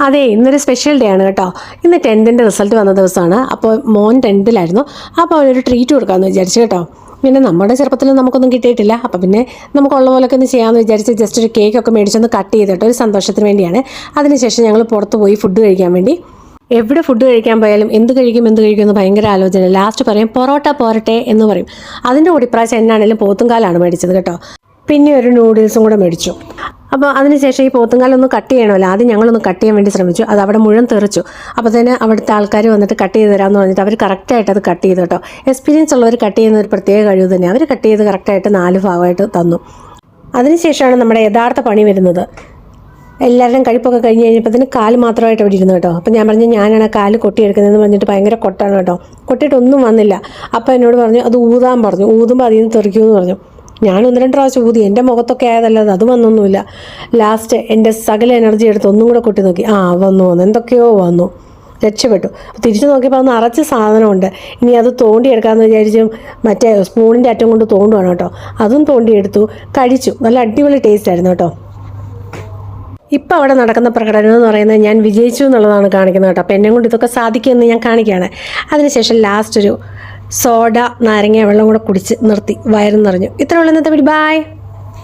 അതെ, ഇന്നൊരു special day ആണ് കേട്ടോ. ഇന്ന് 10th റിസൾട്ട് വന്ന ദിവസമാണ്. അപ്പോൾ മോൻ 10th അപ്പോൾ അവനൊരു ട്രീറ്റ് കൊടുക്കാമെന്ന് വിചാരിച്ചു കേട്ടോ. പിന്നെ നമ്മുടെ ചെറുപ്പത്തിൽ നമുക്കൊന്നും കിട്ടിയിട്ടില്ല. അപ്പോൾ പിന്നെ നമുക്കുള്ള പോലൊക്കെ ഒന്ന് ചെയ്യാമെന്ന് വിചാരിച്ച് ജസ്റ്റ് ഒരു കേക്കൊക്കെ മേടിച്ചൊന്ന് കട്ട് ചെയ്തിട്ട് ഒരു സന്തോഷത്തിന് വേണ്ടിയാണ്. അതിനുശേഷം ഞങ്ങൾ പുറത്ത് പോയി ഫുഡ് കഴിക്കാൻ വേണ്ടി. എവിടെ ഫുഡ് കഴിക്കാൻ പോയാലും എന്ത് കഴിക്കും എന്ന് ഭയങ്കര ആലോചന. ലാസ്റ്റ് പറയും പൊറോട്ട പോരട്ടെ എന്ന് പറയും. അതിൻ്റെ കൂടി ഇപ്രാവശ്യം എന്നാണെങ്കിലും പോത്തുംകാലാണ് മേടിച്ചത് കേട്ടോ. പിന്നെ ഒരു നൂഡിൽസും കൂടെ മേടിച്ചു. അപ്പോൾ അതിനുശേഷം ഈ പോത്തുംകാലൊന്ന് കട്ട് ചെയ്യണമല്ലോ. ആദ്യം ഞങ്ങളൊന്ന് കട്ട് ചെയ്യാൻ വേണ്ടി ശ്രമിച്ചു. അത് അവിടെ മുഴുവൻ തെറിച്ചു. അപ്പോൾ തന്നെ അവിടുത്തെ ആൾക്കാർ വന്നിട്ട് കട്ട് ചെയ്ത് തരാമെന്ന് പറഞ്ഞിട്ട് അവർ കറക്റ്റായിട്ട് അത് കട്ട് ചെയ്തു കേട്ടോ. എക്സ്പീരിയൻസ് ഉള്ളവർ കട്ട് ചെയ്യുന്ന ഒരു പ്രത്യേക കഴിവ് തന്നെ. അവർ കട്ട് ചെയ്ത് കറക്റ്റായിട്ട് 4 ഭാഗമായിട്ട് തന്നു. അതിനുശേഷമാണ് നമ്മുടെ യഥാർത്ഥ പണി വരുന്നത്. എല്ലാവരുടെയും കഴിപ്പൊക്കെ കഴിഞ്ഞ് കഴിഞ്ഞപ്പോൾ കാല് മാത്രമായിട്ട് അവിടെ ഇരുന്നു കേട്ടോ. അപ്പോൾ ഞാൻ പറഞ്ഞു ഞാനാണ് കാല് കൊട്ടിയെടുക്കുന്നതെന്ന് പറഞ്ഞിട്ട് ഭയങ്കര കൊട്ടാണ് കേട്ടോ. കൊട്ടിയിട്ടൊന്നും വന്നില്ല. അപ്പോൾ എന്നോട് പറഞ്ഞു അത് ഊതാൻ പറഞ്ഞു. ഊതുമ്പോൾ അതിൽ നിന്ന് തെറിക്കുമെന്ന് പറഞ്ഞു. ഞാൻ 1-2 പ്രാവശ്യം ഊതി. എൻ്റെ മുഖത്തൊക്കെ ആയതല്ലാതെ അത് വന്നൊന്നുമില്ല. ലാസ്റ്റ് എൻ്റെ സകല എനർജി എടുത്ത് ഒന്നും കൂടെ കൊട്ടി നോക്കി. വന്നു എന്തൊക്കെയോ വന്നു. രക്ഷപ്പെട്ടു. തിരിച്ചു നോക്കിയപ്പോൾ അത് നിറച്ച് സാധനമുണ്ട്. ഇനി അത് തോണ്ടിയെടുക്കാമെന്ന് വിചാരിച്ചു മറ്റേ സ്പൂണിൻ്റെ അറ്റം കൊണ്ട് തോണ്ടുവാണ് കേട്ടോ. അതും തോണ്ടിയെടുത്തു, കഴിച്ചു. നല്ല അടിപൊളി ടേസ്റ്റ് ആയിരുന്നു കേട്ടോ. ഇപ്പം അവിടെ നടക്കുന്ന പ്രകടനം എന്ന് പറയുന്നത് ഞാൻ വിജയിച്ചു എന്നുള്ളതാണ് കാണിക്കുന്നത് കേട്ടോ. അപ്പം എന്നെ കൊണ്ട് ഇതൊക്കെ സാധിക്കുമെന്ന് ഞാൻ കാണിക്കുകയാണ്. അതിനുശേഷം ലാസ്റ്റ് ഒരു സോഡ നാരങ്ങ വെള്ളം കൂടെ കുടിച്ച് നിർത്തി. വയറും നിറഞ്ഞു. ഇത്രയുള്ള ഇന്നത്തെ വീഡിയോ. ബൈ.